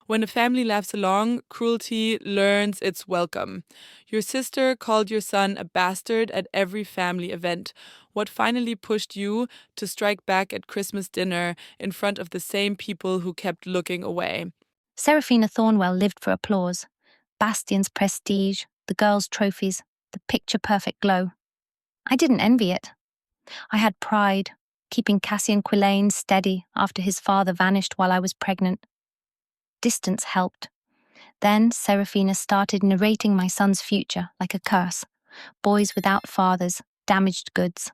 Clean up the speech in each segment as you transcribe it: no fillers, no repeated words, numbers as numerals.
When a family laughs along, cruelty learns its welcome. Your sister called your son a bastard at every family event. What finally pushed you to strike back at Christmas dinner in front of the same people who kept looking away? Seraphina Thornwell lived for applause. Bastion's prestige, the girls' trophies, the picture-perfect glow. I didn't envy it. I had pride, keeping Cassian Quillane steady after his father vanished while I was pregnant. Distance helped. Then Seraphina started narrating my son's future like a curse. Boys without fathers, damaged goods.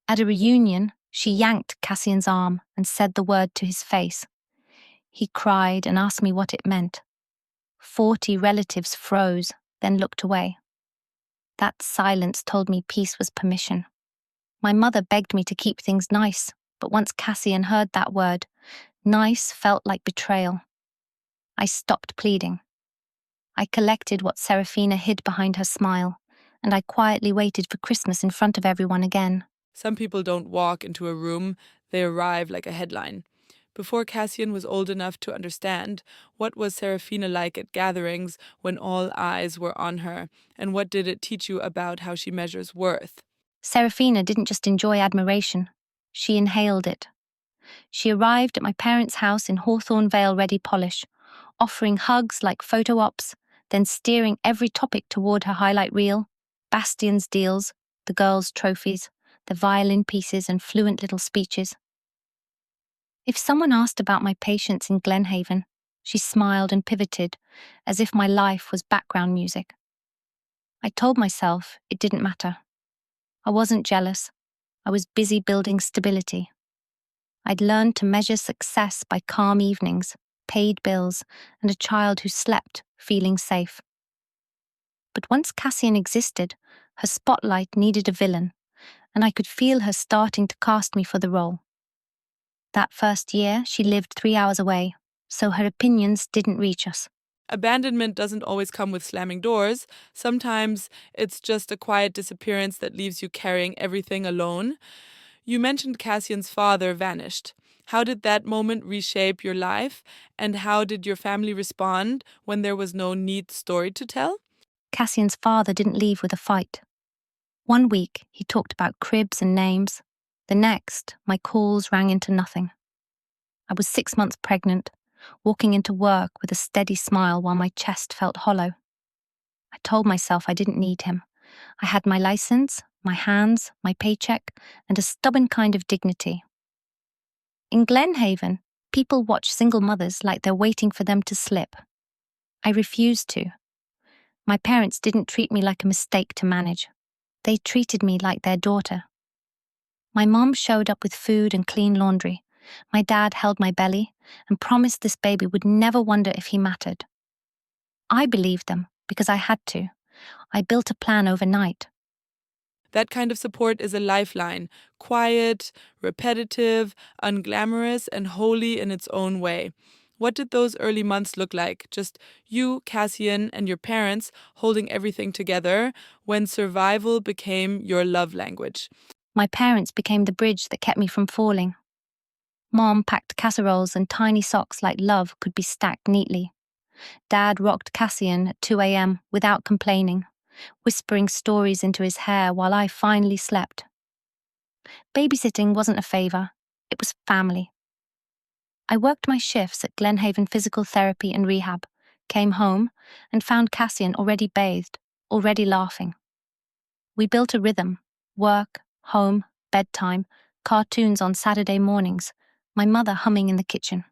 At a reunion, she yanked Cassian's arm and said the word to his face. He cried and asked me what it meant. 40 relatives froze, then looked away. That silence told me peace was permission. My mother begged me to keep things nice, but once Cassian heard that word, nice felt like betrayal. I stopped pleading. I collected what Seraphina hid behind her smile, and I quietly waited for Christmas in front of everyone again. Some people don't walk into a room, they arrive like a headline. Before Cassian was old enough to understand, what was Seraphina like at gatherings when all eyes were on her, and what did it teach you about how she measures worth? Seraphina didn't just enjoy admiration, she inhaled it. She arrived at my parents' house in Hawthorne Vale ready polish, offering hugs like photo ops, then steering every topic toward her highlight reel, Bastion's deals, the girls' trophies, the violin pieces and fluent little speeches. If someone asked about my patients in Glenhaven, she smiled and pivoted, as if my life was background music. I told myself it didn't matter. I wasn't jealous. I was busy building stability. I'd learned to measure success by calm evenings, paid bills, and a child who slept, feeling safe. But once Cassian existed, her spotlight needed a villain, and I could feel her starting to cast me for the role. That first year, she lived 3 hours away, so her opinions didn't reach us. Abandonment doesn't always come with slamming doors. Sometimes it's just a quiet disappearance that leaves you carrying everything alone. You mentioned Cassian's father vanished. How did that moment reshape your life, and how did your family respond when there was no neat story to tell? Cassian's father didn't leave with a fight. One week, he talked about cribs and names. The next, my calls rang into nothing. I was 6 months pregnant, walking into work with a steady smile while my chest felt hollow. I told myself I didn't need him. I had my license, my hands, my paycheck, and a stubborn kind of dignity. In Glenhaven, people watch single mothers like they're waiting for them to slip. I refused to. My parents didn't treat me like a mistake to manage. They treated me like their daughter. My mom showed up with food and clean laundry. My dad held my belly and promised this baby would never wonder if he mattered. I believed them because I had to. I built a plan overnight. That kind of support is a lifeline, quiet, repetitive, unglamorous, and holy in its own way. What did those early months look like? Just you, Cassian, and your parents holding everything together when survival became your love language. My parents became the bridge that kept me from falling. Mom packed casseroles and tiny socks like love could be stacked neatly. Dad rocked Cassian at 2 a.m. without complaining, whispering stories into his hair while I finally slept. Babysitting wasn't a favor, it was family. I worked my shifts at Glenhaven Physical Therapy and Rehab, came home, and found Cassian already bathed, already laughing. We built a rhythm: work, home, bedtime, cartoons on Saturday mornings, my mother humming in the kitchen.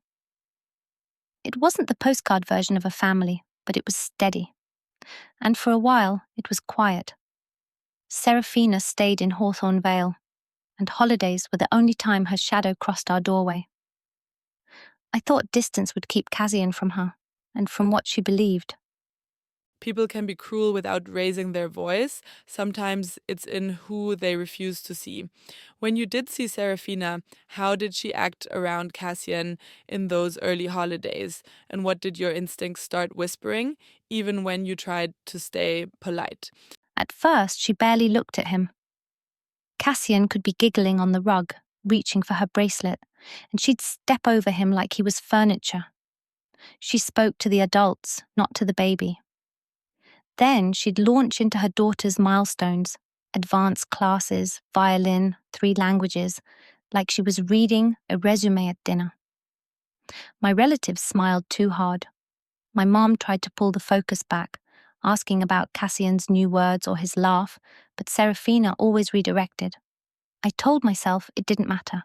It wasn't the postcard version of a family, but it was steady. And for a while, it was quiet. Seraphina stayed in Hawthorne Vale, and holidays were the only time her shadow crossed our doorway. I thought distance would keep Cassian from her, and from what she believed. People can be cruel without raising their voice. Sometimes it's in who they refuse to see. When you did see Seraphina, how did she act around Cassian in those early holidays? And what did your instincts start whispering, even when you tried to stay polite? At first, she barely looked at him. Cassian could be giggling on the rug, reaching for her bracelet, and she'd step over him like he was furniture. She spoke to the adults, not to the baby. Then she'd launch into her daughter's milestones, advanced classes, violin, 3 languages, like she was reading a resume at dinner. My relatives smiled too hard. My mom tried to pull the focus back, asking about Cassian's new words or his laugh, but Seraphina always redirected. I told myself it didn't matter.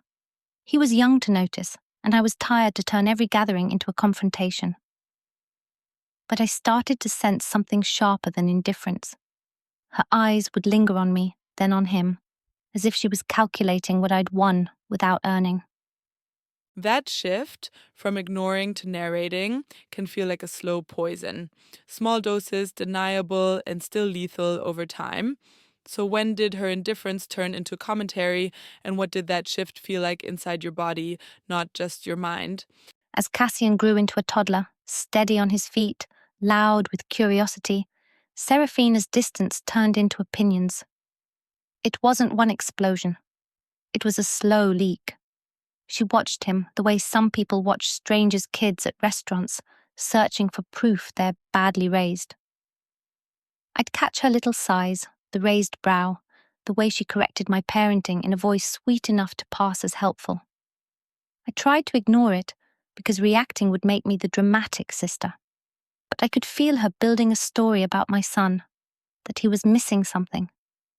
He was young to notice, and I was tired to turn every gathering into a confrontation. But I started to sense something sharper than indifference. Her eyes would linger on me, then on him, as if she was calculating what I'd won without earning. That shift from ignoring to narrating can feel like a slow poison. Small doses, deniable, and still lethal over time. So, when did her indifference turn into commentary, and what did that shift feel like inside your body, not just your mind? As Cassian grew into a toddler, steady on his feet, loud with curiosity, Seraphina's distance turned into opinions. It wasn't one explosion. It was a slow leak. She watched him the way some people watch strangers' kids at restaurants, searching for proof they're badly raised. I'd catch her little sighs, the raised brow, the way she corrected my parenting in a voice sweet enough to pass as helpful. I tried to ignore it, because reacting would make me the dramatic sister. But I could feel her building a story about my son, that he was missing something,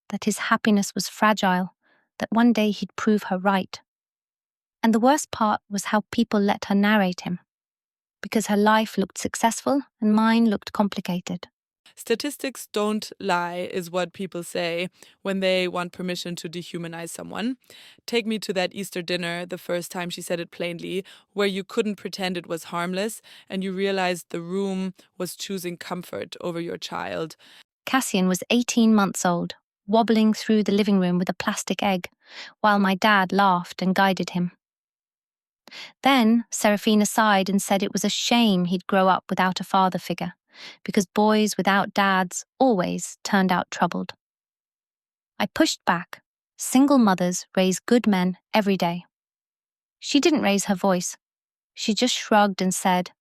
that his happiness was fragile, that one day he'd prove her right. And the worst part was how people let her narrate him, because her life looked successful and mine looked complicated. Statistics don't lie, is what people say when they want permission to dehumanize someone. Take me to that Easter dinner, the first time she said it plainly, where you couldn't pretend it was harmless and you realized the room was choosing comfort over your child. Cassian was 18 months old, wobbling through the living room with a plastic egg, while my dad laughed and guided him. Then Seraphina sighed and said it was a shame he'd grow up without a father figure, because boys without dads always turned out troubled. I pushed back. Single mothers raise good men every day. She didn't raise her voice. She just shrugged and said,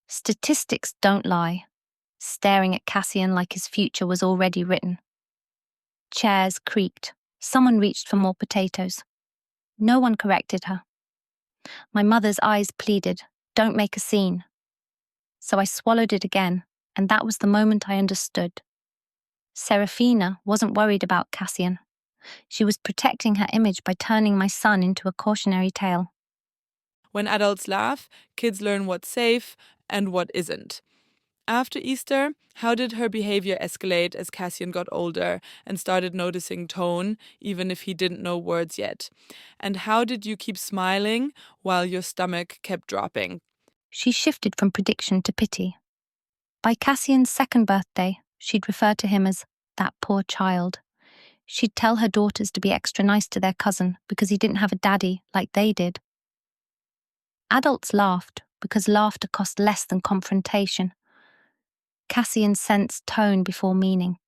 "Statistics don't lie," staring at Cassian like his future was already written. Chairs creaked. Someone reached for more potatoes. No one corrected her. My mother's eyes pleaded, "Don't make a scene." So I swallowed it again, and that was the moment I understood. Seraphina wasn't worried about Cassian. She was protecting her image by turning my son into a cautionary tale. When adults laugh, kids learn what's safe and what isn't. After Easter, how did her behavior escalate as Cassian got older and started noticing tone, even if he didn't know words yet? And how did you keep smiling while your stomach kept dropping? She shifted from prediction to pity. By Cassian's second birthday, she'd refer to him as that poor child. She'd tell her daughters to be extra nice to their cousin because he didn't have a daddy like they did. Adults laughed because laughter cost less than confrontation. Cassian sensed tone before meaning.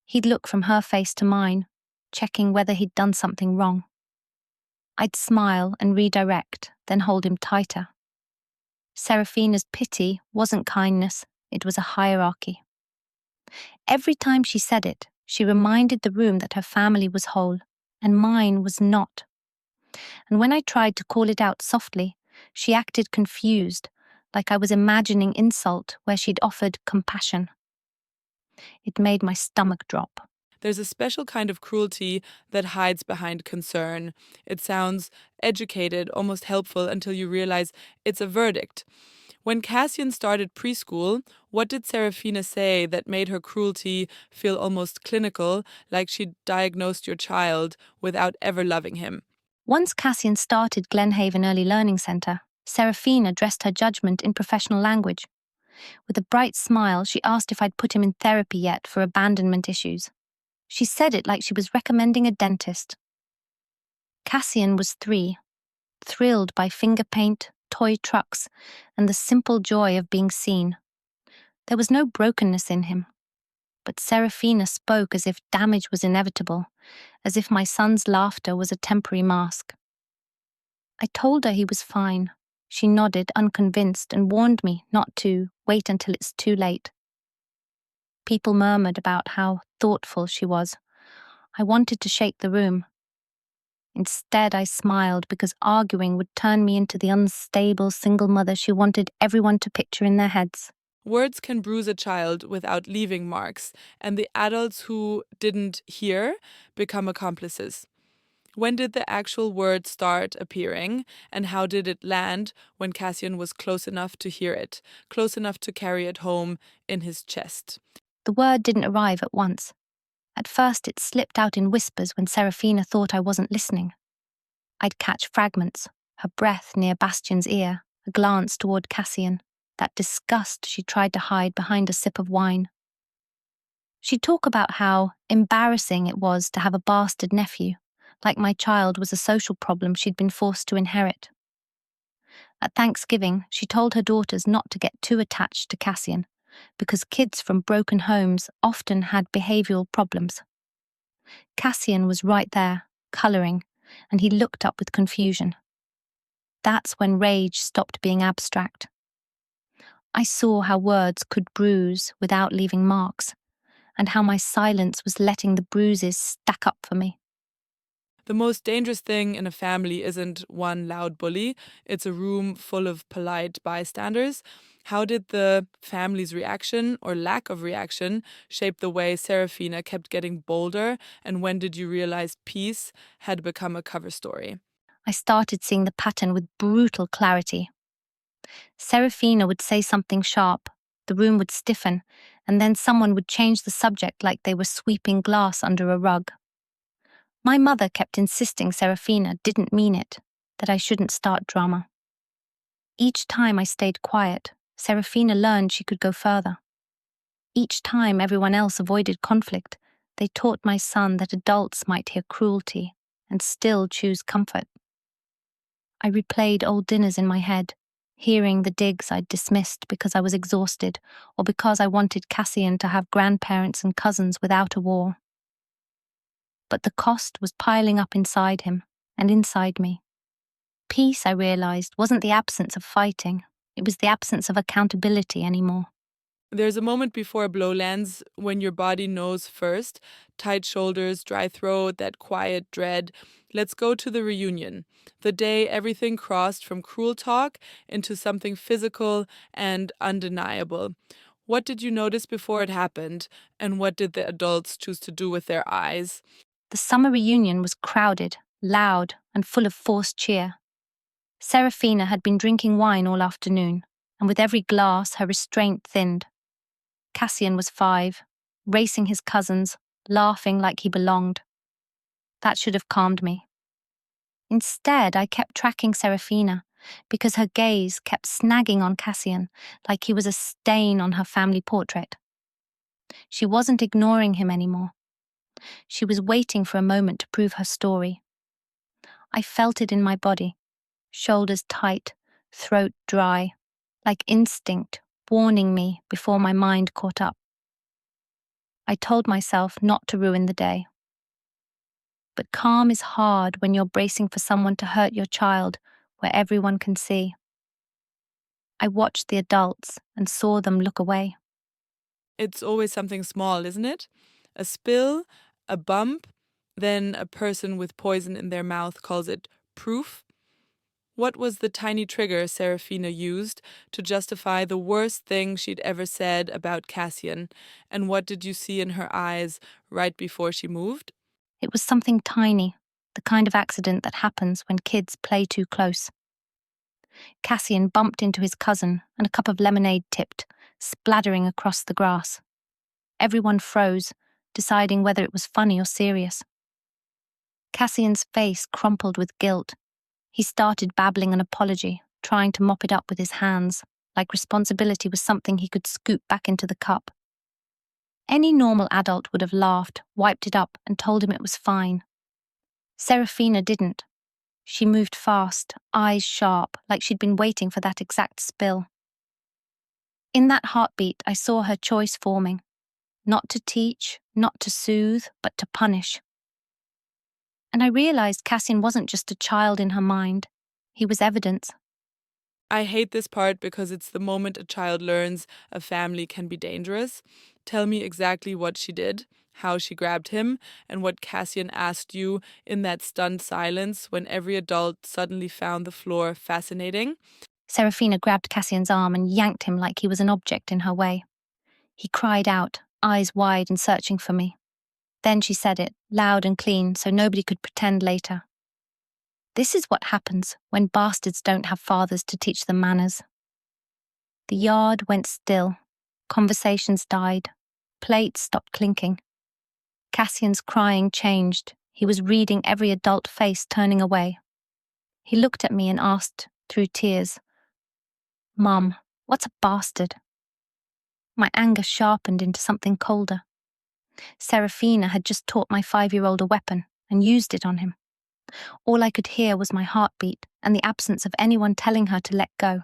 He'd look from her face to mine, checking whether he'd done something wrong. I'd smile and redirect, then hold him tighter. Seraphina's pity wasn't kindness, it was a hierarchy. Every time she said it, she reminded the room that her family was whole, and mine was not. And when I tried to call it out softly, she acted confused, like I was imagining insult where she'd offered compassion. It made my stomach drop. There's a special kind of cruelty that hides behind concern. It sounds educated, almost helpful, until you realize it's a verdict. When Cassian started preschool, what did Seraphina say that made her cruelty feel almost clinical, like she'd diagnosed your child without ever loving him? Once Cassian started Glenhaven Early Learning Centre, Seraphina dressed her judgment in professional language. With a bright smile, she asked if I'd put him in therapy yet for abandonment issues. She said it like she was recommending a dentist. Cassian was 3, thrilled by finger paint, toy trucks, and the simple joy of being seen. There was no brokenness in him. But Seraphina spoke as if damage was inevitable, as if my son's laughter was a temporary mask. I told her he was fine. She nodded, unconvinced, and warned me not to wait until it's too late. People murmured about how thoughtful she was. I wanted to shake the room. Instead, I smiled because arguing would turn me into the unstable single mother she wanted everyone to picture in their heads. Words can bruise a child without leaving marks, and the adults who didn't hear become accomplices. When did the actual word start appearing, and how did it land when Cassian was close enough to hear it, close enough to carry it home in his chest? The word didn't arrive at once. At first, it slipped out in whispers when Seraphina thought I wasn't listening. I'd catch fragments, her breath near Bastian's ear, a glance toward Cassian, that disgust she tried to hide behind a sip of wine. She'd talk about how embarrassing it was to have a bastard nephew, like my child was a social problem she'd been forced to inherit. At Thanksgiving, she told her daughters not to get too attached to Cassian, because kids from broken homes often had behavioral problems. Cassian was right there, colouring, and he looked up with confusion. That's when rage stopped being abstract. I saw how words could bruise without leaving marks, and how my silence was letting the bruises stack up for me. The most dangerous thing in a family isn't one loud bully, it's a room full of polite bystanders. How did the family's reaction or lack of reaction shape the way Seraphina kept getting bolder, and when did you realize peace had become a cover story? I started seeing the pattern with brutal clarity. Seraphina would say something sharp, the room would stiffen, and then someone would change the subject like they were sweeping glass under a rug. My mother kept insisting Seraphina didn't mean it, that I shouldn't start drama. Each time I stayed quiet, Seraphina learned she could go further. Each time everyone else avoided conflict, they taught my son that adults might hear cruelty and still choose comfort. I replayed old dinners in my head, hearing the digs I'd dismissed because I was exhausted or because I wanted Cassian to have grandparents and cousins without a war. But the cost was piling up inside him and inside me. Peace, I realized, wasn't the absence of fighting. It was the absence of accountability anymore. There's a moment before a blow lands when your body knows first: tight shoulders, dry throat, that quiet dread. Let's go to the reunion. The day everything crossed from cruel talk into something physical and undeniable. What did you notice before it happened, and what did the adults choose to do with their eyes? The summer reunion was crowded, loud, and full of forced cheer. Seraphina had been drinking wine all afternoon, and with every glass her restraint thinned. Cassian was 5, racing his cousins, laughing like he belonged. That should have calmed me. Instead, I kept tracking Seraphina, because her gaze kept snagging on Cassian like he was a stain on her family portrait. She wasn't ignoring him anymore. She was waiting for a moment to prove her story. I felt it in my body, shoulders tight, throat dry, like instinct warning me before my mind caught up. I told myself not to ruin the day. But calm is hard when you're bracing for someone to hurt your child where everyone can see. I watched the adults and saw them look away. It's always something small, isn't it? A spill, a bump, then a person with poison in their mouth calls it proof. What was the tiny trigger Seraphina used to justify the worst thing she'd ever said about Cassian? And what did you see in her eyes right before she moved? It was something tiny, the kind of accident that happens when kids play too close. Cassian bumped into his cousin and a cup of lemonade tipped, splattering across the grass. Everyone froze, deciding whether it was funny or serious. Cassian's face crumpled with guilt. He started babbling an apology, trying to mop it up with his hands, like responsibility was something he could scoop back into the cup. Any normal adult would have laughed, wiped it up, and told him it was fine. Seraphina didn't. She moved fast, eyes sharp, like she'd been waiting for that exact spill. In that heartbeat, I saw her choice forming. Not to teach, not to soothe, but to punish. And I realized Cassian wasn't just a child in her mind. He was evidence. I hate this part because it's the moment a child learns a family can be dangerous. Tell me exactly what she did, how she grabbed him, and what Cassian asked you in that stunned silence when every adult suddenly found the floor fascinating. Seraphina grabbed Cassian's arm and yanked him like he was an object in her way. He cried out, eyes wide and searching for me. Then she said it, loud and clean, so nobody could pretend later. This is what happens when bastards don't have fathers to teach them manners. The yard went still. Conversations died. Plates stopped clinking. Cassian's crying changed. He was reading every adult face turning away. He looked at me and asked, through tears, "Mum, what's a bastard?" My anger sharpened into something colder. Seraphina had just taught my 5-year-old a weapon and used it on him. All I could hear was my heartbeat and the absence of anyone telling her to let go.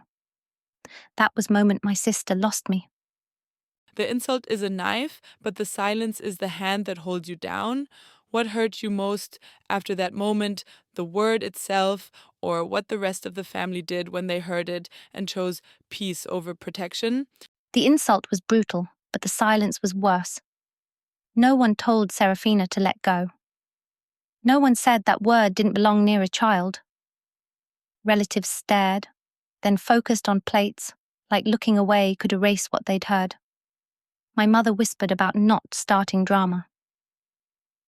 That was the moment my sister lost me. The insult is a knife, but the silence is the hand that holds you down. What hurt you most after that moment, the word itself, or what the rest of the family did when they heard it and chose peace over protection? The insult was brutal, but the silence was worse. No one told Seraphina to let go. No one said that word didn't belong near a child. Relatives stared, then focused on plates, like looking away could erase what they'd heard. My mother whispered about not starting drama.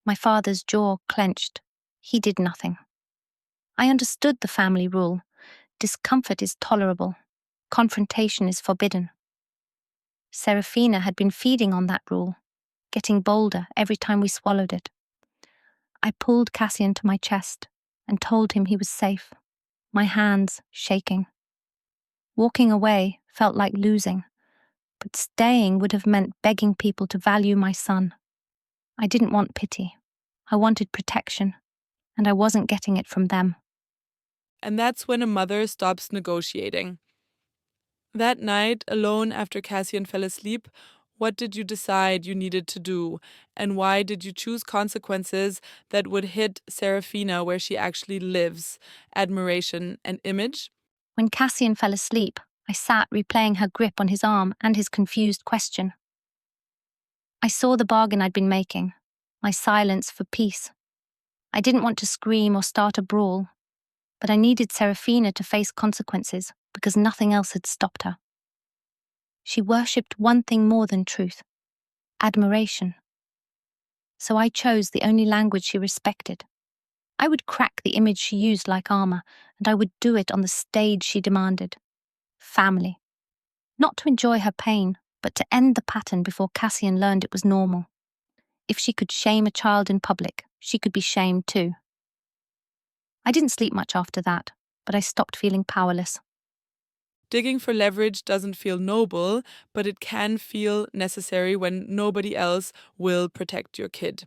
My father's jaw clenched. He did nothing. I understood the family rule. Discomfort is tolerable. Confrontation is forbidden. Seraphina had been feeding on that rule, getting bolder every time we swallowed it. I pulled Cassian to my chest and told him he was safe, my hands shaking. Walking away felt like losing, but staying would have meant begging people to value my son. I didn't want pity. I wanted protection, and I wasn't getting it from them. And that's when a mother stops negotiating. That night, alone after Cassian fell asleep, what did you decide you needed to do? And why did you choose consequences that would hit Seraphina where she actually lives? Admiration and image? When Cassian fell asleep, I sat replaying her grip on his arm and his confused question. I saw the bargain I'd been making, my silence for peace. I didn't want to scream or start a brawl, but I needed Seraphina to face consequences because nothing else had stopped her. She worshipped one thing more than truth: admiration. So I chose the only language she respected. I would crack the image she used like armor, and I would do it on the stage she demanded. Family. Not to enjoy her pain, but to end the pattern before Cassian learned it was normal. If she could shame a child in public, she could be shamed too. I didn't sleep much after that, but I stopped feeling powerless. Digging for leverage doesn't feel noble, but it can feel necessary when nobody else will protect your kid.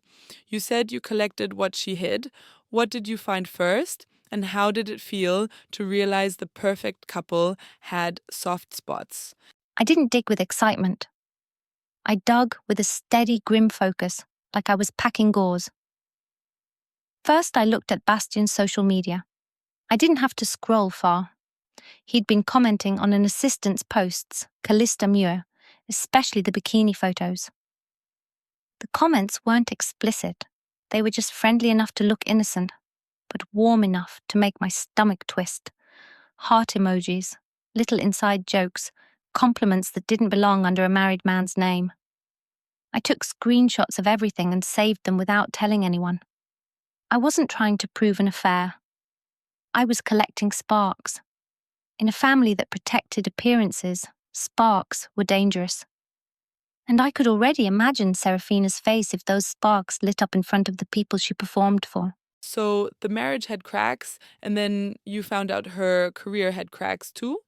You said you collected what she hid. What did you find first? And how did it feel to realize the perfect couple had soft spots? I didn't dig with excitement. I dug with a steady, grim focus, like I was packing gauze. First, I looked at Bastian's social media. I didn't have to scroll far. He'd been commenting on an assistant's posts, Callista Muir, especially the bikini photos. The comments weren't explicit. They were just friendly enough to look innocent, but warm enough to make my stomach twist. Heart emojis, little inside jokes, compliments that didn't belong under a married man's name. I took screenshots of everything and saved them without telling anyone. I wasn't trying to prove an affair. I was collecting sparks. In a family that protected appearances, sparks were dangerous. And I could already imagine Seraphina's face if those sparks lit up in front of the people she performed for. So the marriage had cracks, and then you found out her career had cracks too.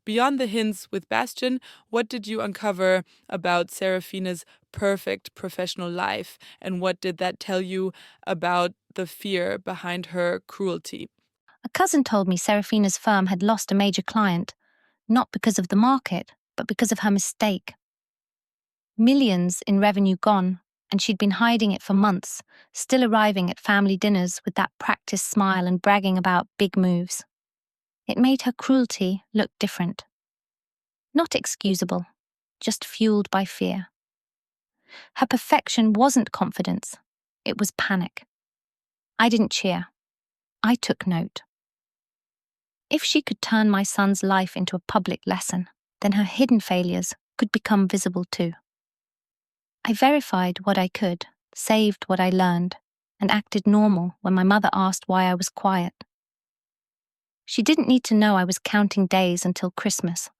Beyond the hints with Bastian, what did you uncover about Seraphina's perfect professional life, and what did that tell you about the fear behind her cruelty? A cousin told me Seraphina's firm had lost a major client, not because of the market, but because of her mistake. Millions in revenue gone, and she'd been hiding it for months, still arriving at family dinners with that practiced smile and bragging about big moves. It made her cruelty look different. Not excusable, just fueled by fear. Her perfection wasn't confidence, it was panic. I didn't cheer. I took note. If she could turn my son's life into a public lesson, then her hidden failures could become visible too. I verified what I could, saved what I learned, and acted normal when my mother asked why I was quiet. She didn't need to know I was counting days until Christmas,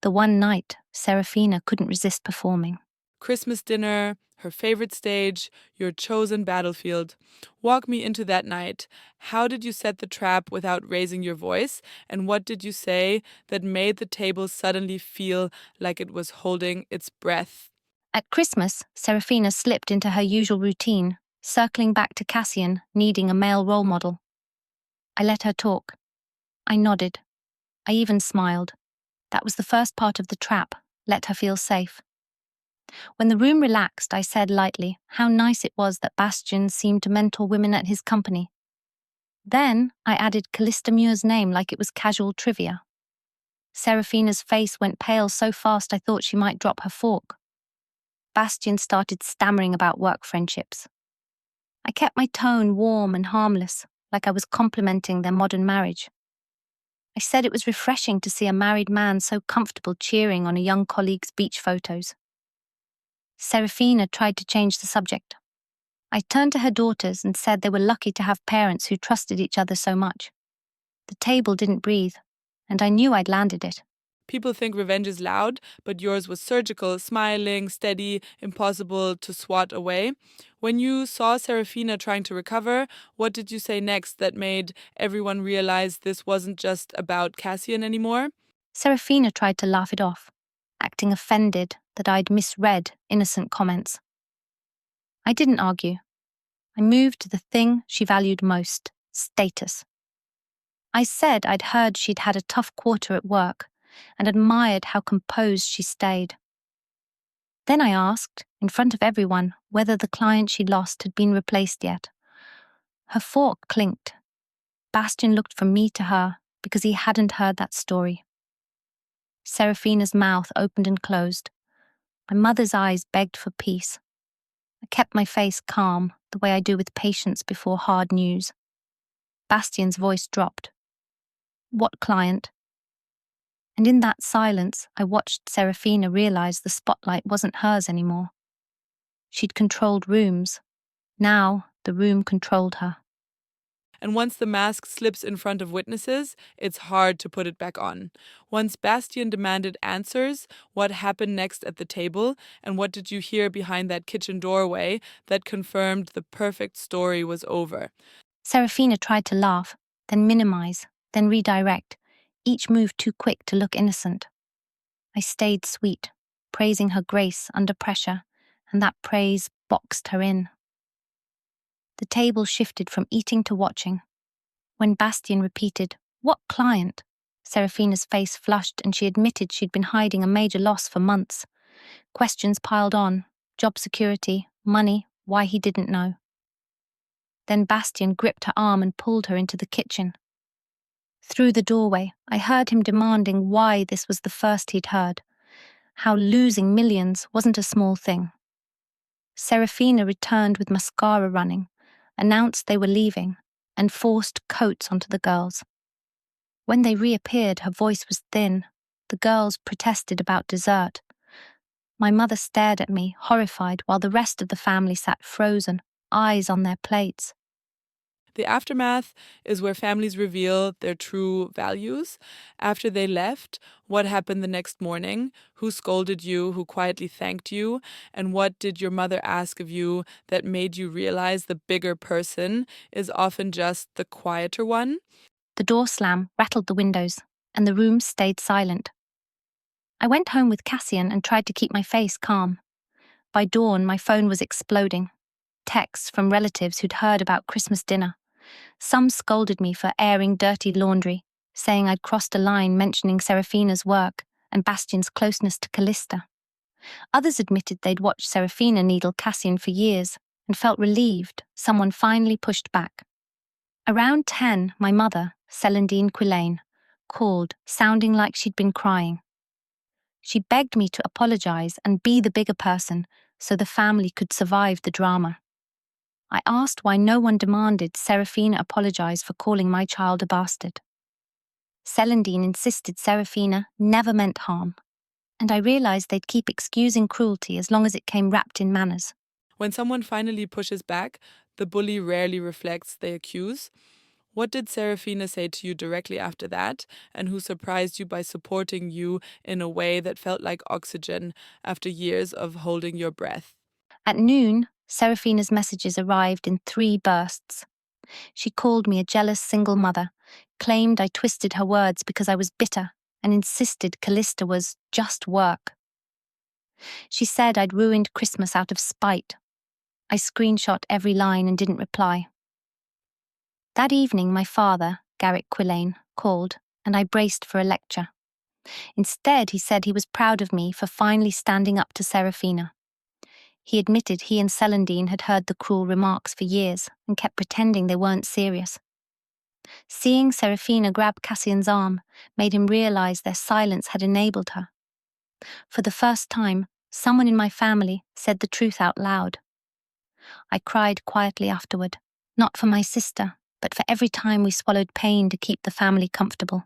the one night Seraphina couldn't resist performing. Christmas dinner, her favorite stage, your chosen battlefield. Walk me into that night. How did you set the trap without raising your voice? And what did you say that made the table suddenly feel like it was holding its breath? At Christmas, Seraphina slipped into her usual routine, circling back to Cassian, needing a male role model. I let her talk. I nodded. I even smiled. That was the first part of the trap, let her feel safe. When the room relaxed, I said lightly how nice it was that Bastian seemed to mentor women at his company. Then I added Callista Muir's name like it was casual trivia. Seraphina's face went pale so fast I thought she might drop her fork. Bastian started stammering about work friendships. I kept my tone warm and harmless, like I was complimenting their modern marriage. I said it was refreshing to see a married man so comfortable cheering on a young colleague's beach photos. Seraphina tried to change the subject. I turned to her daughters and said they were lucky to have parents who trusted each other so much. The table didn't breathe, and I knew I'd landed it. People think revenge is loud, but yours was surgical, smiling, steady, impossible to swat away. When you saw Seraphina trying to recover, what did you say next that made everyone realize this wasn't just about Cassian anymore? Seraphina tried to laugh it off, acting offended that I'd misread innocent comments. I didn't argue. I moved to the thing she valued most, status. I said I'd heard she'd had a tough quarter at work and admired how composed she stayed. Then I asked, in front of everyone, whether the client she lost had been replaced yet. Her fork clinked. Bastian looked from me to her because he hadn't heard that story. Seraphina's mouth opened and closed. My mother's eyes begged for peace. I kept my face calm, the way I do with patients before hard news. Bastian's voice dropped. What client? And in that silence, I watched Seraphina realize the spotlight wasn't hers anymore. She'd controlled rooms. Now, the room controlled her. And once the mask slips in front of witnesses, it's hard to put it back on. Once Bastian demanded answers, what happened next at the table, and what did you hear behind that kitchen doorway that confirmed the perfect story was over? Seraphina tried to laugh, then minimize, then redirect, each move too quick to look innocent. I stayed sweet, praising her grace under pressure, and that praise boxed her in. The table shifted from eating to watching. When Bastian repeated, "What client?" Seraphina's face flushed and she admitted she'd been hiding a major loss for months. Questions piled on: job security, money, why he didn't know. Then Bastian gripped her arm and pulled her into the kitchen. Through the doorway, I heard him demanding why this was the first he'd heard, how losing millions wasn't a small thing. Seraphina returned with mascara running, announced they were leaving, and forced coats onto the girls. When they reappeared, her voice was thin. The girls protested about dessert. My mother stared at me, horrified, while the rest of the family sat frozen, eyes on their plates. The aftermath is where families reveal their true values. After they left, what happened the next morning? Who scolded you? Who quietly thanked you? And what did your mother ask of you that made you realize the bigger person is often just the quieter one? The door slam rattled the windows, and the room stayed silent. I went home with Cassian and tried to keep my face calm. By dawn, my phone was exploding. Texts from relatives who'd heard about Christmas dinner. Some scolded me for airing dirty laundry, saying I'd crossed a line mentioning Seraphina's work and Bastian's closeness to Callista. Others admitted they'd watched Seraphina needle Cassian for years and felt relieved someone finally pushed back. Around 10, my mother, Celandine Quillane, called, sounding like she'd been crying. She begged me to apologize and be the bigger person so the family could survive the drama. I asked why no one demanded Seraphina apologize for calling my child a bastard. Celandine insisted Seraphina never meant harm, and I realized they'd keep excusing cruelty as long as it came wrapped in manners. When someone finally pushes back, the bully rarely reflects they accuse. What did Seraphina say to you directly after that, and who surprised you by supporting you in a way that felt like oxygen after years of holding your breath? At noon, Seraphina's messages arrived in 3 bursts. She called me a jealous single mother, claimed I twisted her words because I was bitter, and insisted Callista was just work. She said I'd ruined Christmas out of spite. I screenshot every line and didn't reply. That evening, my father, Garrick Quillane, called, and I braced for a lecture. Instead, he said he was proud of me for finally standing up to Seraphina. He admitted he and Celandine had heard the cruel remarks for years and kept pretending they weren't serious. Seeing Seraphina grab Cassian's arm made him realize their silence had enabled her. For the first time, someone in my family said the truth out loud. I cried quietly afterward, not for my sister, but for every time we swallowed pain to keep the family comfortable.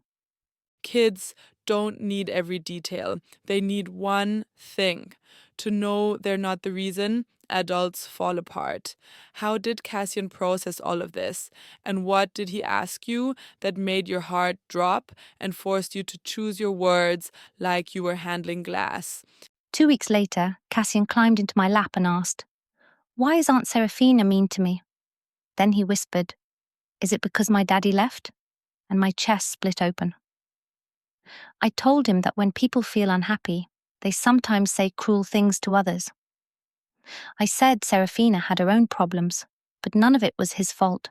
Kids don't need every detail. They need one thing: to know they're not the reason adults fall apart. How did Cassian process all of this? And what did he ask you that made your heart drop and forced you to choose your words like you were handling glass? 2 weeks later, Cassian climbed into my lap and asked, "Why is Aunt Seraphina mean to me?" Then he whispered, "Is it because my daddy left?" And my chest split open. I told him that when people feel unhappy, they sometimes say cruel things to others. I said Seraphina had her own problems, but none of it was his fault.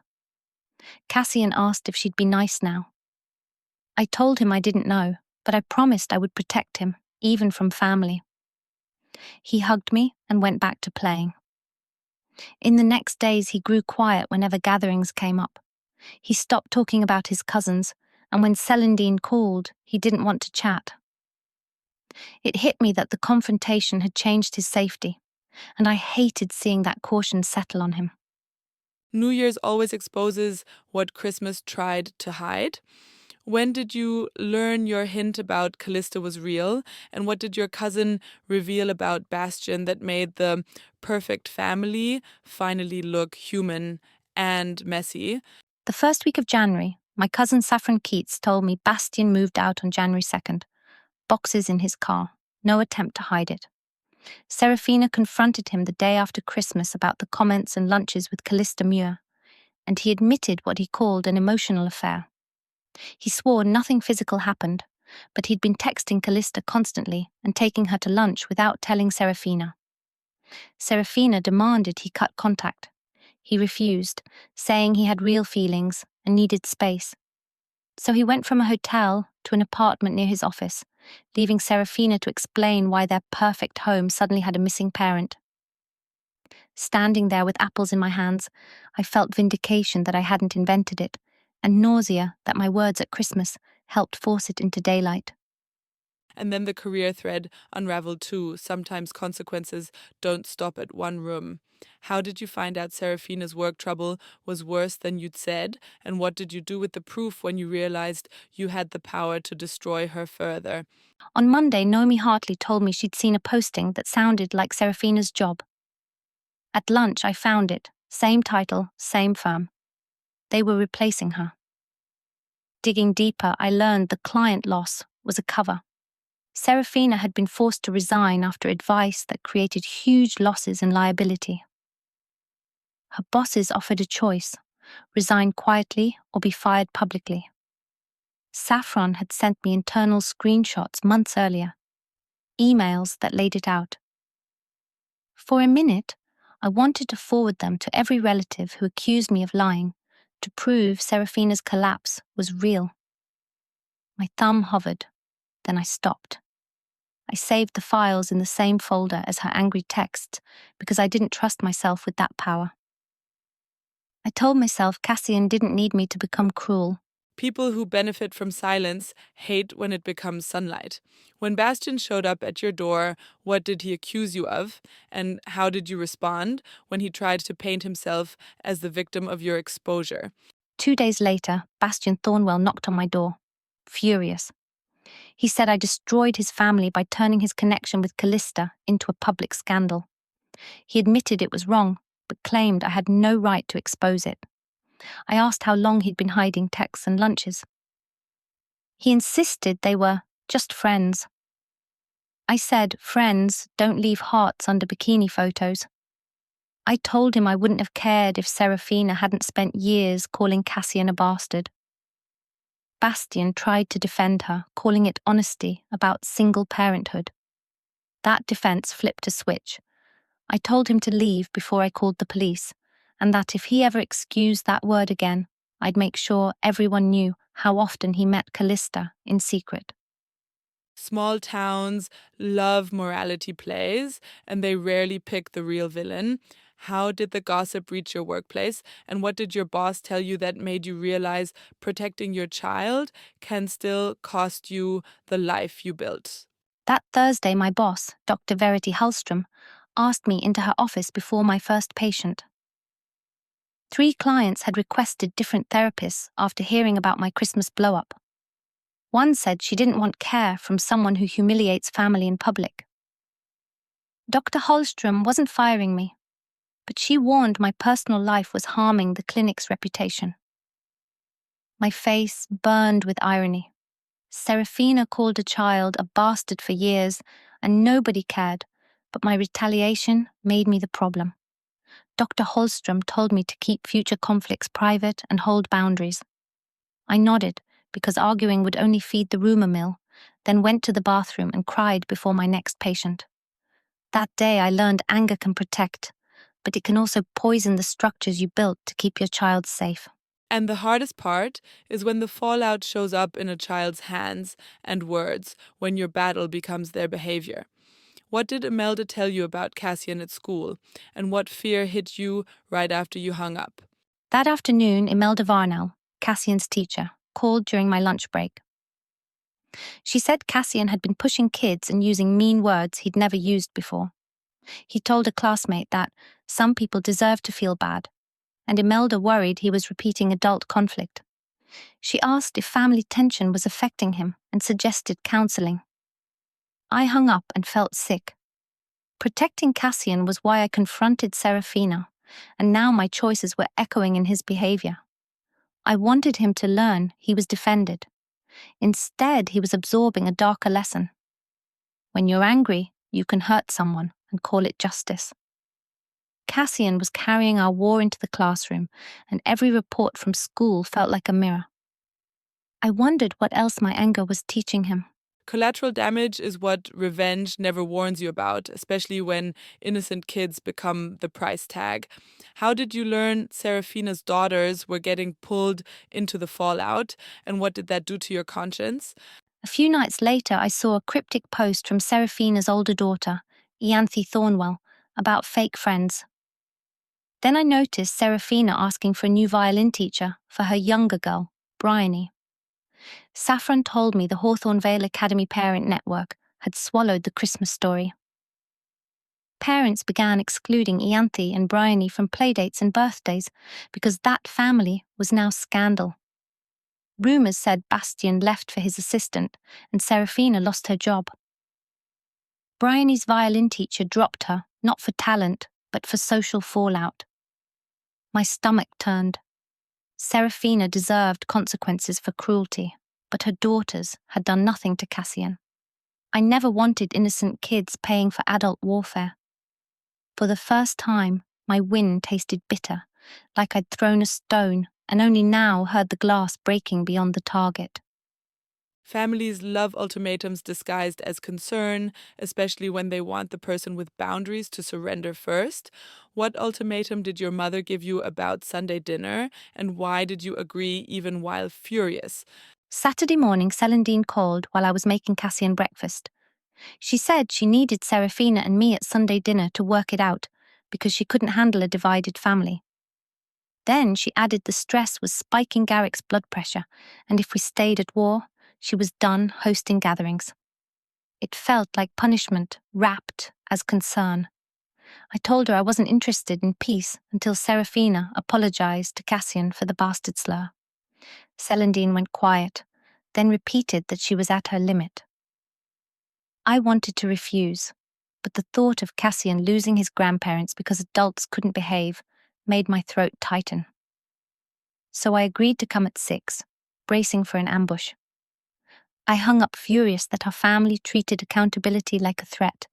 Cassian asked if she'd be nice now. I told him I didn't know, but I promised I would protect him, even from family. He hugged me and went back to playing. In the next days, he grew quiet whenever gatherings came up. He stopped talking about his cousins, and when Celandine called, he didn't want to chat. It hit me that the confrontation had changed his safety, and I hated seeing that caution settle on him. New Year's always exposes what Christmas tried to hide. When did you learn your hint about Callista was real? And what did your cousin reveal about Bastian that made the perfect family finally look human and messy? The first week of January, my cousin Saffron Keats told me Bastian moved out on January 2nd, boxes in his car, no attempt to hide it. Seraphina confronted him the day after Christmas about the comments and lunches with Callista Muir, and he admitted what he called an emotional affair. He swore nothing physical happened, but he'd been texting Callista constantly and taking her to lunch without telling Seraphina. Seraphina demanded he cut contact. He refused, saying he had real feelings and needed space. So he went from a hotel to an apartment near his office, leaving Seraphina to explain why their perfect home suddenly had a missing parent. Standing there with apples in my hands, I felt vindication that I hadn't invented it, and nausea that my words at Christmas helped force it into daylight. And then the career thread unraveled too. Sometimes consequences don't stop at one room. How did you find out Seraphina's work trouble was worse than you'd said? And what did you do with the proof when you realized you had the power to destroy her further? On Monday, Naomi Hartley told me she'd seen a posting that sounded like Seraphina's job. At lunch, I found it. Same title, same firm. They were replacing her. Digging deeper, I learned the client loss was a cover. Seraphina had been forced to resign after advice that created huge losses and liability. Her bosses offered a choice: resign quietly or be fired publicly. Saffron had sent me internal screenshots months earlier, emails that laid it out. For a minute, I wanted to forward them to every relative who accused me of lying, to prove Seraphina's collapse was real. My thumb hovered, then I stopped. I saved the files in the same folder as her angry texts because I didn't trust myself with that power. I told myself Cassian didn't need me to become cruel. People who benefit from silence hate when it becomes sunlight. When Bastian showed up at your door, what did he accuse you of? And how did you respond when he tried to paint himself as the victim of your exposure? 2 days later, Bastian Thornwell knocked on my door, furious. He said I destroyed his family by turning his connection with Callista into a public scandal. He admitted it was wrong, but claimed I had no right to expose it. I asked how long he'd been hiding texts and lunches. He insisted they were just friends. I said friends don't leave hearts under bikini photos. I told him I wouldn't have cared if Seraphina hadn't spent years calling Cassian a bastard. Bastian tried to defend her, calling it honesty about single parenthood. That defense flipped a switch. I told him to leave before I called the police, and that if he ever excused that word again, I'd make sure everyone knew how often he met Callista in secret. Small towns love morality plays, and they rarely pick the real villain. How did the gossip reach your workplace, and what did your boss tell you that made you realize protecting your child can still cost you the life you built? That Thursday, my boss, Dr. Verity Hallstrom, asked me into her office before my first patient. 3 clients had requested different therapists after hearing about my Christmas blow-up. One said she didn't want care from someone who humiliates family in public. Dr. Hallstrom wasn't firing me, but she warned my personal life was harming the clinic's reputation. My face burned with irony. Seraphina called a child a bastard for years, and nobody cared, but my retaliation made me the problem. Dr. Hallstrom told me to keep future conflicts private and hold boundaries. I nodded, because arguing would only feed the rumour mill, then went to the bathroom and cried before my next patient. That day I learned anger can protect, but it can also poison the structures you built to keep your child safe. And the hardest part is when the fallout shows up in a child's hands and words, when your battle becomes their behavior. What did Imelda tell you about Cassian at school, and what fear hit you right after you hung up? That afternoon, Imelda Varnell, Cassian's teacher, called during my lunch break. She said Cassian had been pushing kids and using mean words he'd never used before. He told a classmate that some people deserve to feel bad, and Imelda worried he was repeating adult conflict. She asked if family tension was affecting him and suggested counseling. I hung up and felt sick. Protecting Cassian was why I confronted Seraphina, and now my choices were echoing in his behavior. I wanted him to learn he was defended. Instead, he was absorbing a darker lesson. When you're angry, you can hurt someone and call it justice. Cassian was carrying our war into the classroom, and every report from school felt like a mirror. I wondered what else my anger was teaching him. Collateral damage is what revenge never warns you about, especially when innocent kids become the price tag. How did you learn Seraphina's daughters were getting pulled into the fallout, and what did that do to your conscience? A few nights later, I saw a cryptic post from Seraphina's older daughter, Ianthe Thornwell, about fake friends. Then I noticed Seraphina asking for a new violin teacher for her younger girl, Bryony. Saffron told me the Hawthorne Vale Academy Parent Network had swallowed the Christmas story. Parents began excluding Ianthe and Bryony from playdates and birthdays because that family was now scandal. Rumours said Bastian left for his assistant and Seraphina lost her job. Bryony's violin teacher dropped her, not for talent, but for social fallout. My stomach turned. Seraphina deserved consequences for cruelty, but her daughters had done nothing to Cassian. I never wanted innocent kids paying for adult warfare. For the first time, my win tasted bitter, like I'd thrown a stone and only now heard the glass breaking beyond the target. Families love ultimatums disguised as concern, especially when they want the person with boundaries to surrender first. What ultimatum did your mother give you about Sunday dinner, and why did you agree even while furious? Saturday morning, Celandine called while I was making Cassian breakfast. She said she needed Seraphina and me at Sunday dinner to work it out because she couldn't handle a divided family. Then she added the stress was spiking Garrick's blood pressure, and if we stayed at war, she was done hosting gatherings. It felt like punishment wrapped as concern. I told her I wasn't interested in peace until Seraphina apologized to Cassian for the bastard slur. Celandine went quiet, then repeated that she was at her limit. I wanted to refuse, but the thought of Cassian losing his grandparents because adults couldn't behave made my throat tighten. So I agreed to come at 6, bracing for an ambush. I hung up furious that our family treated accountability like a threat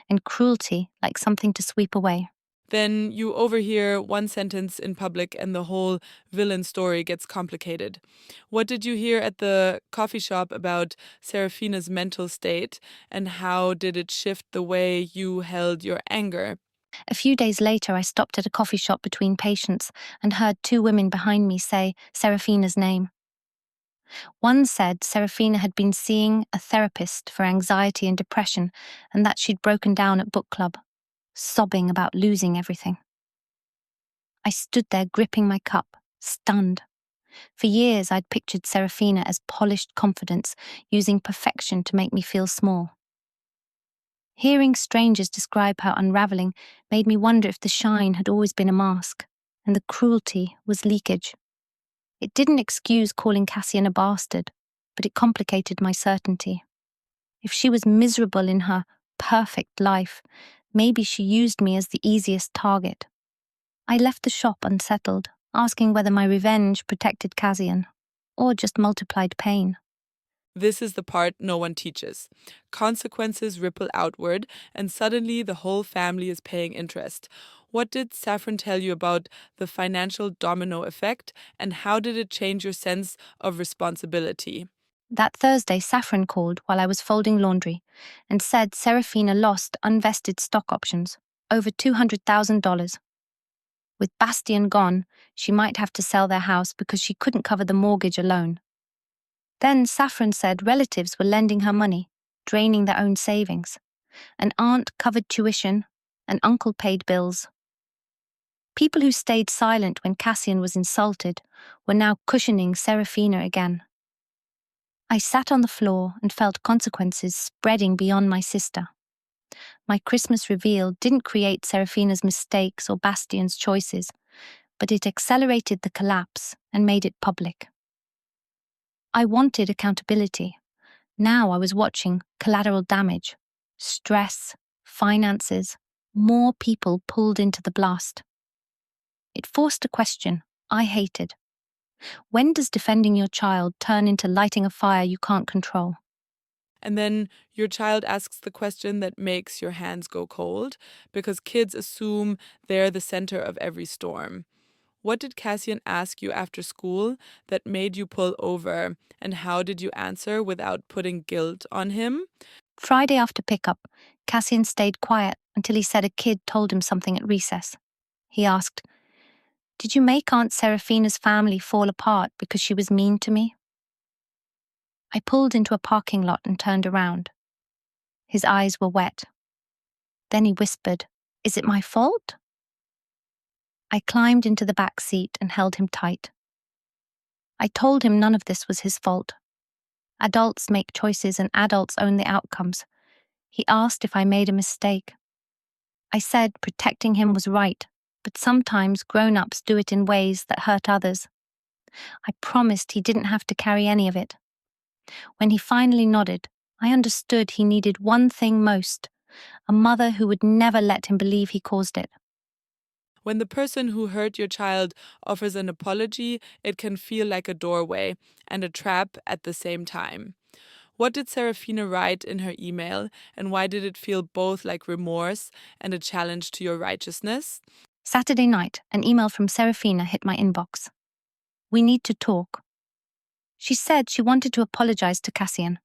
and cruelty like something to sweep away. Then you overhear one sentence in public and the whole villain story gets complicated. What did you hear at the coffee shop about Seraphina's mental state, and how did it shift the way you held your anger? A few days later, I stopped at a coffee shop between patients and heard 2 women behind me say Seraphina's name. One said Seraphina had been seeing a therapist for anxiety and depression and that she'd broken down at book club, sobbing about losing everything. I stood there gripping my cup, stunned. For years, I'd pictured Seraphina as polished confidence, using perfection to make me feel small. Hearing strangers describe her unraveling made me wonder if the shine had always been a mask, and the cruelty was leakage. It didn't excuse calling Cassian a bastard, but it complicated my certainty. If she was miserable in her perfect life, maybe she used me as the easiest target. I left the shop unsettled, asking whether my revenge protected Cassian, or just multiplied pain. This is the part no one teaches. Consequences ripple outward, and suddenly the whole family is paying interest. What did Saffron tell you about the financial domino effect, and how did it change your sense of responsibility? That Thursday, Saffron called while I was folding laundry and said Seraphina lost unvested stock options, over $200,000. With Bastien gone, she might have to sell their house because she couldn't cover the mortgage alone. Then Saffron said relatives were lending her money, draining their own savings. An aunt covered tuition, an uncle paid bills. People who stayed silent when Cassian was insulted were now cushioning Seraphina again. I sat on the floor and felt consequences spreading beyond my sister. My Christmas reveal didn't create Seraphina's mistakes or Bastien's choices, but it accelerated the collapse and made it public. I wanted accountability. Now I was watching collateral damage, stress, finances, more people pulled into the blast. It forced a question I hated. When does defending your child turn into lighting a fire you can't control? And then your child asks the question that makes your hands go cold, because kids assume they're the center of every storm. What did Cassian ask you after school that made you pull over, and how did you answer without putting guilt on him? Friday after pickup, Cassian stayed quiet until he said a kid told him something at recess. He asked, "Did you make Aunt Seraphina's family fall apart because she was mean to me?" I pulled into a parking lot and turned around. His eyes were wet. Then he whispered, "Is it my fault?" I climbed into the back seat and held him tight. I told him none of this was his fault. Adults make choices and adults own the outcomes. He asked if I made a mistake. I said protecting him was right, but sometimes grown-ups do it in ways that hurt others. I promised he didn't have to carry any of it. When he finally nodded, I understood he needed one thing most: a mother who would never let him believe he caused it. When the person who hurt your child offers an apology, it can feel like a doorway and a trap at the same time. What did Seraphina write in her email, and why did it feel both like remorse and a challenge to your righteousness? Saturday night, an email from Seraphina hit my inbox. "We need to talk." She said she wanted to apologize to Cassian.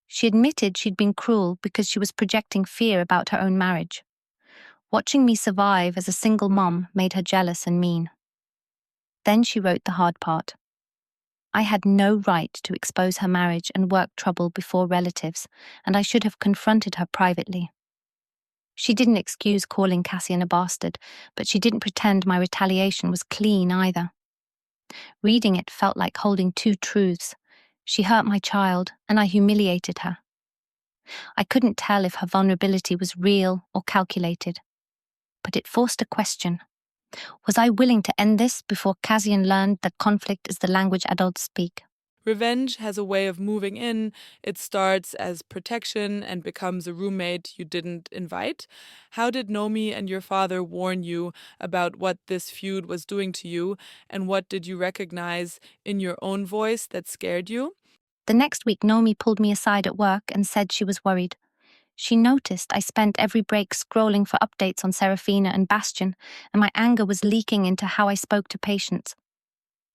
She admitted she'd been cruel because she was projecting fear about her own marriage. Watching me survive as a single mom made her jealous and mean. Then she wrote the hard part. I had no right to expose her marriage and work trouble before relatives, and I should have confronted her privately. She didn't excuse calling Cassian a bastard, but she didn't pretend my retaliation was clean either. Reading it felt like holding two truths. She hurt my child, and I humiliated her. I couldn't tell if her vulnerability was real or calculated, but it forced a question. Was I willing to end this before Cassian learned that conflict is the language adults speak? Revenge has a way of moving in. It starts as protection and becomes a roommate you didn't invite. How did Nomi and your father warn you about what this feud was doing to you, and what did you recognize in your own voice that scared you? The next week, Nomi pulled me aside at work and said she was worried. She noticed I spent every break scrolling for updates on Seraphina and Bastion, and my anger was leaking into how I spoke to patients.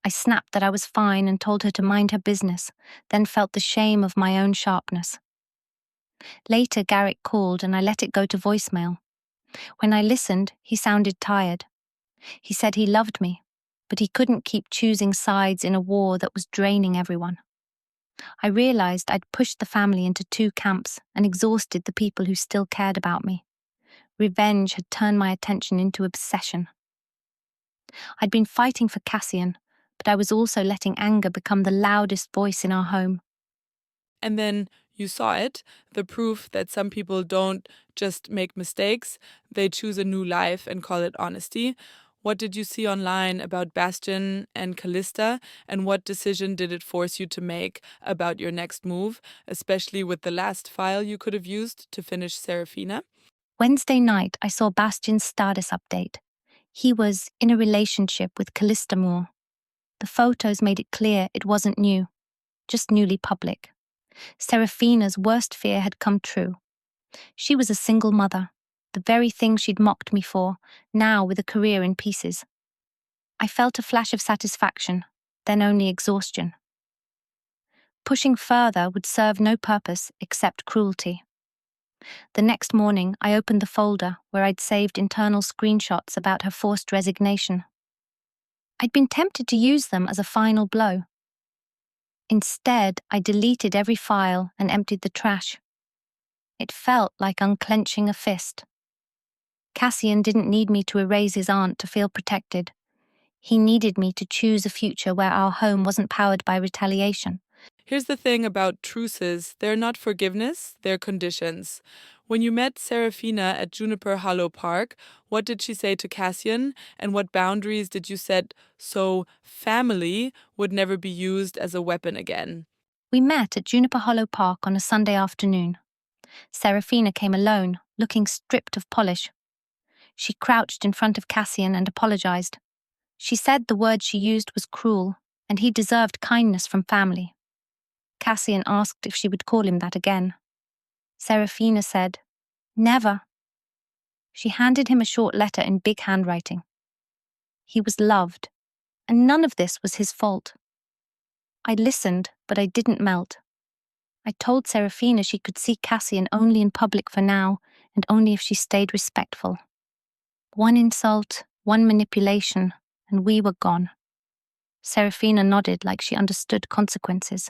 I snapped that I was fine and told her to mind her business, then felt the shame of my own sharpness. Later, Garrick called and I let it go to voicemail. When I listened, he sounded tired. He said he loved me, but he couldn't keep choosing sides in a war that was draining everyone. I realized I'd pushed the family into two camps and exhausted the people who still cared about me. Revenge had turned my attention into obsession. I'd been fighting for Cassian, but I was also letting anger become the loudest voice in our home. And then you saw it, the proof that some people don't just make mistakes, they choose a new life and call it honesty. What did you see online about Bastion and Callista, and what decision did it force you to make about your next move, especially with the last file you could have used to finish Seraphina? Wednesday night, I saw Bastion's status update. He was in a relationship with Callista Moore. The photos made it clear it wasn't new, just newly public. Seraphina's worst fear had come true. She was a single mother, the very thing she'd mocked me for, now with a career in pieces. I felt a flash of satisfaction, then only exhaustion. Pushing further would serve no purpose except cruelty. The next morning, I opened the folder where I'd saved internal screenshots about her forced resignation. I'd been tempted to use them as a final blow. Instead, I deleted every file and emptied the trash. It felt like unclenching a fist. Cassian didn't need me to erase his aunt to feel protected. He needed me to choose a future where our home wasn't powered by retaliation. Here's the thing about truces, they're not forgiveness, they're conditions. When you met Seraphina at Juniper Hollow Park, what did she say to Cassian, and what boundaries did you set so family would never be used as a weapon again? We met at Juniper Hollow Park on a Sunday afternoon. Seraphina came alone, looking stripped of polish. She crouched in front of Cassian and apologized. She said the word she used was cruel, and he deserved kindness from family. Cassian asked if she would call him that again. Seraphina said, "Never." She handed him a short letter in big handwriting. He was loved, and none of this was his fault. I listened, but I didn't melt. I told Seraphina she could see Cassian only in public for now, and only if she stayed respectful. One insult, one manipulation, and we were gone. Seraphina nodded like she understood consequences.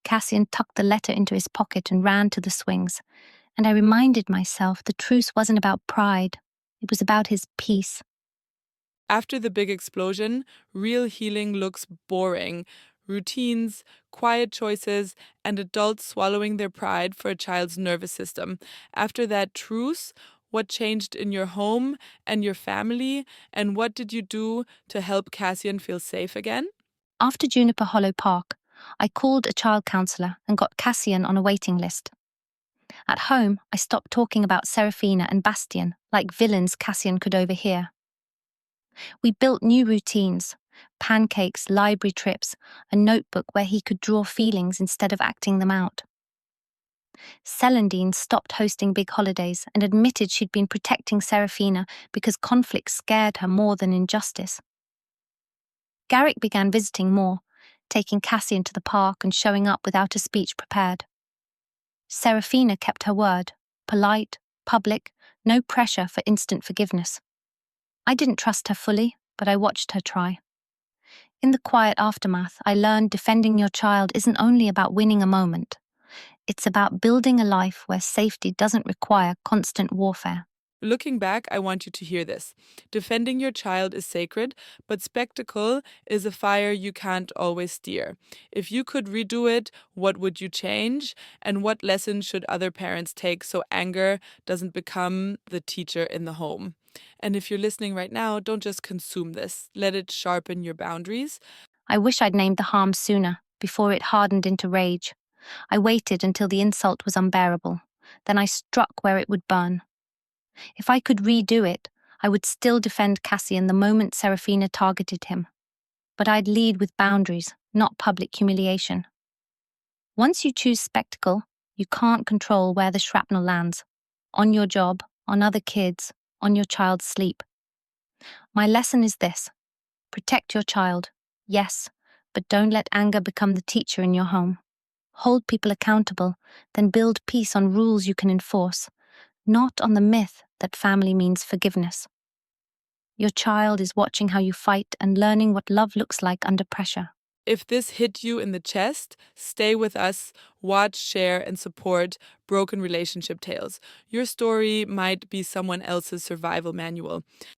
Cassian tucked the letter into his pocket and ran to the swings, and I reminded myself the truce wasn't about pride, it was about his peace. After the big explosion, real healing looks boring. Routines, quiet choices, and adults swallowing their pride for a child's nervous system. After that truce, what changed in your home and your family, and what did you do to help Cassian feel safe again? After Juniper Hollow Park, I called a child counselor and got Cassian on a waiting list. At home, I stopped talking about Seraphina and Bastion like villains Cassian could overhear. We built new routines: pancakes, library trips, a notebook where he could draw feelings instead of acting them out. Celandine stopped hosting big holidays and admitted she'd been protecting Seraphina because conflict scared her more than injustice. Garrick began visiting more, taking Cassian to the park and showing up without a speech prepared. Seraphina kept her word, polite, public, no pressure for instant forgiveness. I didn't trust her fully, but I watched her try. In the quiet aftermath, I learned defending your child isn't only about winning a moment. It's about building a life where safety doesn't require constant warfare. Looking back, I want you to hear this. Defending your child is sacred, but spectacle is a fire you can't always steer. If you could redo it, what would you change? And what lessons should other parents take so anger doesn't become the teacher in the home? And if you're listening right now, don't just consume this. Let it sharpen your boundaries. I wish I'd named the harm sooner, before it hardened into rage. I waited until the insult was unbearable. Then I struck where it would burn. If I could redo it, I would still defend Cassian the moment Seraphina targeted him. But I'd lead with boundaries, not public humiliation. Once you choose spectacle, you can't control where the shrapnel lands. On your job, on other kids, on your child's sleep. My lesson is this: protect your child, yes, but don't let anger become the teacher in your home. Hold people accountable, then build peace on rules you can enforce, not on the myth that family means forgiveness. Your child is watching how you fight and learning what love looks like under pressure. If this hit you in the chest, stay with us, watch, share, and support Broken Relationship Tales. Your story might be someone else's survival manual.